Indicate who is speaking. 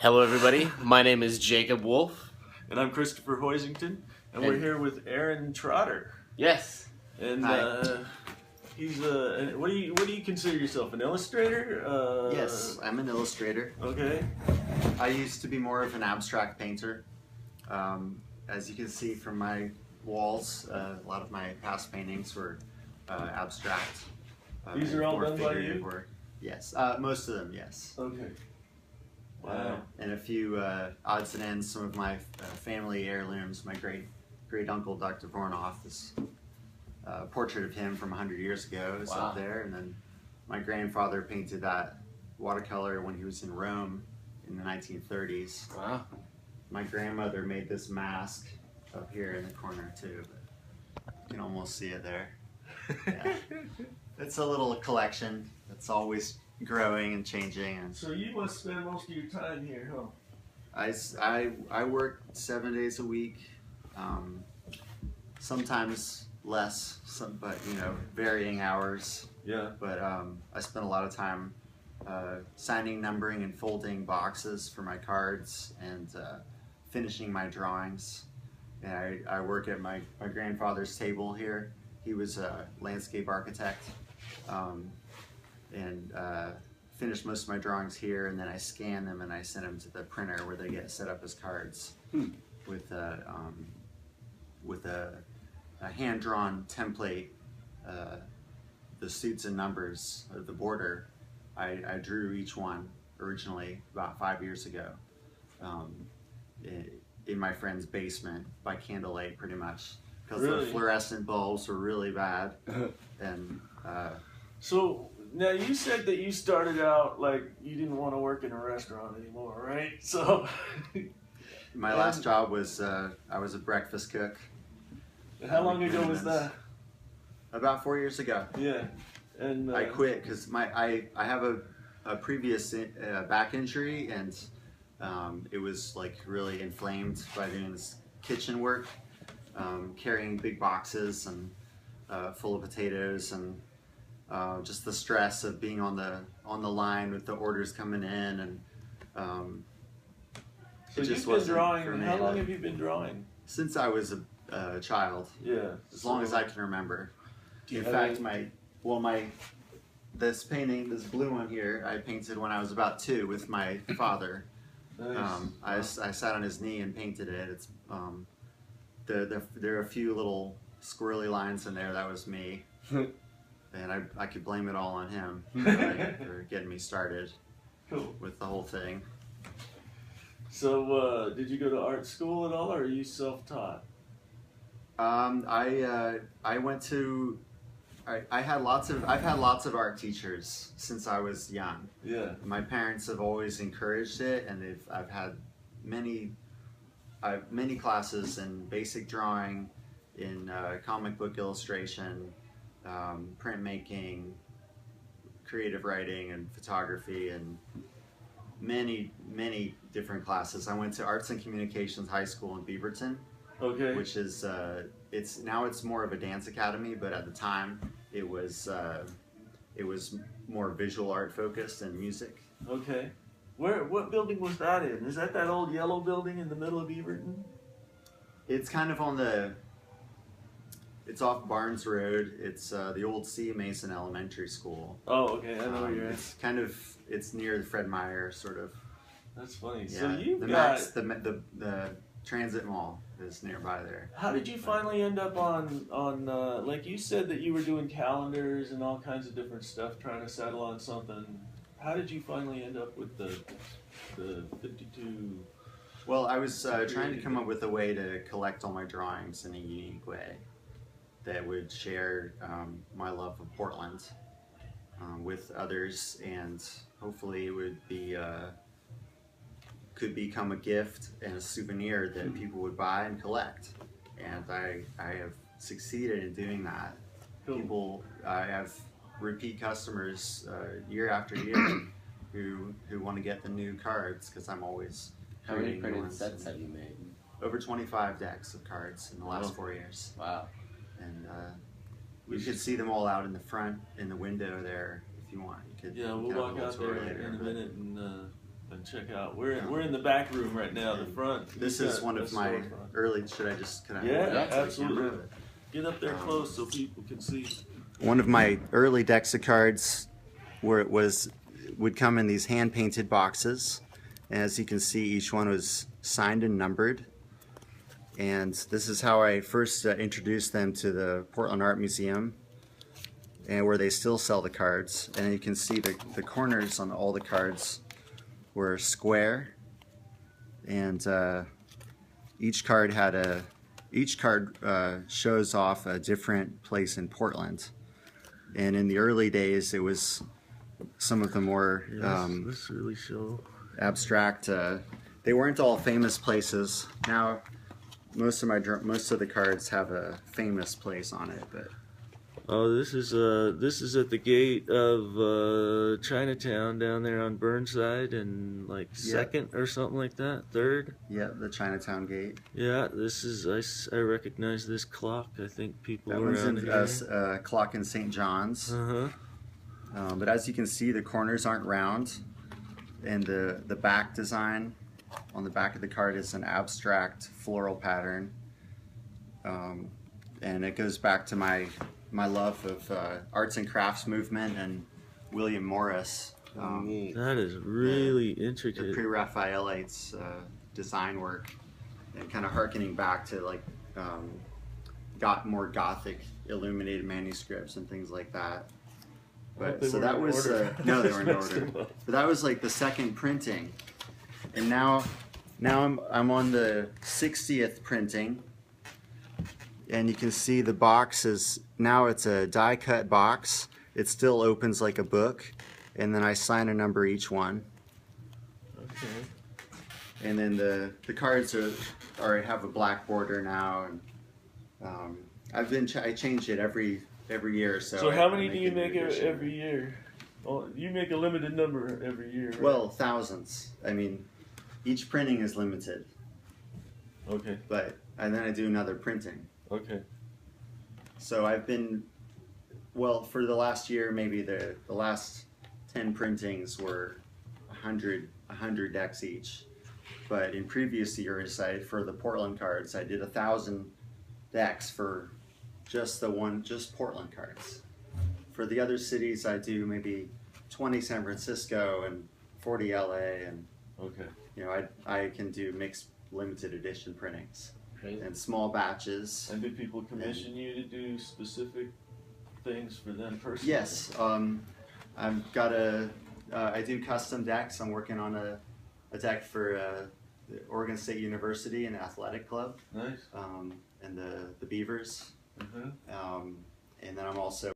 Speaker 1: Hello everybody, my name is Jacob Wolf.
Speaker 2: And I'm Christopher Hoisington, and we're here with Aaron Trotter.
Speaker 1: Yes.
Speaker 2: And he's what do you consider yourself, an illustrator?
Speaker 3: Yes, I'm an illustrator.
Speaker 2: Okay.
Speaker 3: I used to be more of an abstract painter. As you can see from my walls, a lot of my past paintings were abstract.
Speaker 2: These are all done by you?
Speaker 3: Work. Yes, most of them, yes.
Speaker 2: Okay. Wow.
Speaker 3: And a few odds and ends, some of my family heirlooms. My great uncle, Dr. Vornoff, this portrait of him from 100 years ago is up there. And then my grandfather painted that watercolor when he was in Rome in the 1930s.
Speaker 1: Wow.
Speaker 3: My grandmother made this mask up here in the corner too, but you can almost see it there. Yeah. It's a little collection that's always growing and changing. And
Speaker 2: so you must spend most of your time here, huh?
Speaker 3: I work 7 days a week, sometimes less, but varying hours.
Speaker 2: Yeah.
Speaker 3: But I spend a lot of time signing, numbering, and folding boxes for my cards and finishing my drawings. And I work at my grandfather's table here. He was a landscape architect. And finish most of my drawings here, and then I scan them and I send them to the printer where they get set up as cards with a hand-drawn template. The suits and numbers of the border, I drew each one originally about 5 years ago in my friend's basement by candlelight, pretty much, because the fluorescent bulbs were really bad. And
Speaker 2: so now you said that you started out like you didn't want to work in a restaurant anymore, right? So
Speaker 3: my last job was I was a breakfast cook.
Speaker 2: How long ago was that?
Speaker 3: About 4 years ago.
Speaker 2: Yeah. And
Speaker 3: I quit because I have a previous back injury, and it was like really inflamed by doing this kitchen work, carrying big boxes and full of potatoes, and just the stress of being on the line with the orders coming in, and
Speaker 2: so you've been drawing. How long have you been drawing?
Speaker 3: Since I was a child.
Speaker 2: Yeah.
Speaker 3: As long as I can remember. In fact, this painting, this blue one here, I painted when I was about 2 with my father.
Speaker 2: Nice.
Speaker 3: I sat on his knee and painted it. It's there are a few little squirrely lines in there. That was me. And I could blame it all on him for getting me started with the whole thing.
Speaker 2: So, did you go to art school at all, or are you self-taught?
Speaker 3: I went to. I've had lots of art teachers since I was young.
Speaker 2: Yeah. My
Speaker 3: parents have always encouraged it, and I've had many classes in basic drawing, in comic book illustration, printmaking, creative writing, and photography, and many different classes. I went to Arts and Communications High School in Beaverton.
Speaker 2: Okay.
Speaker 3: Which is it's more of a dance academy, but at the time it was more visual art focused and music.
Speaker 2: Okay. What building was that in? Is that old yellow building in the middle of Beaverton? It's
Speaker 3: kind of it's off Barnes Road. It's the old C. Mason Elementary School.
Speaker 2: Oh, okay. I know where you're at.
Speaker 3: It's near the Fred Meyer sort of.
Speaker 2: That's funny.
Speaker 3: Yeah,
Speaker 2: so you've
Speaker 3: the Transit Mall is nearby there.
Speaker 2: How did you finally end up on like you said that you were doing calendars and all kinds of different stuff, trying to settle on something? How did you finally end up with the 52?
Speaker 3: Well, I was trying to come up with a way to collect all my drawings in a unique way that would share my love of Portland with others, and hopefully it would be could become a gift and a souvenir that people would buy and collect. And I have succeeded in doing that. I have repeat customers year after year who want to get the new cards because I'm always
Speaker 1: How many printed sets have you made?
Speaker 3: Over 25 decks of cards in the last 4 years.
Speaker 1: Wow.
Speaker 3: And you could see them all out in the front in the window there if you want. You could,
Speaker 2: we'll walk out there in a minute and something. Check out. We're in the back room right now. The front.
Speaker 3: This is one of my early. Should I just? Can I
Speaker 2: Yeah, absolutely. Get up there close so people can see.
Speaker 3: One of my early decks of cards, where it would come in these hand painted boxes. And as you can see, each one was signed and numbered. And this is how I first introduced them to the Portland Art Museum, and where they still sell the cards. And you can see the corners on all the cards were square, and each card shows off a different place in Portland. And in the early days, it was some of the more
Speaker 2: let's really show
Speaker 3: abstract. They weren't all famous places. Now, most of the cards have a famous place on it, but.
Speaker 2: Oh, this is at the gate of Chinatown down there on Burnside and like second or something like that, third.
Speaker 3: Yeah, the Chinatown gate.
Speaker 2: Yeah, this is I recognize this clock. I think people
Speaker 3: that
Speaker 2: around
Speaker 3: one's
Speaker 2: here.
Speaker 3: Clock in St. John's. But as you can see, the corners aren't round, and the back design on the back of the card is an abstract floral pattern, and it goes back to my love of arts and crafts movement and William Morris.
Speaker 2: That is really intricate.
Speaker 3: The Pre-Raphaelites design work, and kind of harkening back to like more Gothic illuminated manuscripts and things like that. But so that was no, they weren't in order. But that was like the second printing, and now I'm on the 60th printing. And you can see the box is, now it's a die cut box. It still opens like a book, and then I sign a number each one.
Speaker 2: Okay.
Speaker 3: And then the cards have a black border now, and I change it every year. So
Speaker 2: how many do you make every year? Oh, you make a limited number every year, right?
Speaker 3: Well, thousands. I mean, each printing is limited.
Speaker 2: Okay.
Speaker 3: And then I do another printing.
Speaker 2: Okay.
Speaker 3: So I've been, for the last year, maybe the last 10 printings were 100 decks each. But in previous years, for the Portland cards, I did 1,000 decks for just Portland cards. For the other cities, I do maybe 20 San Francisco and 40 LA, and I can do mixed limited edition printings. And small batches.
Speaker 2: And do people commission you to do specific things for them personally?
Speaker 3: Yes, I've got I do custom decks. I'm working on a deck for the Oregon State University and Athletic Club.
Speaker 2: Nice.
Speaker 3: And the Beavers. And then I'm also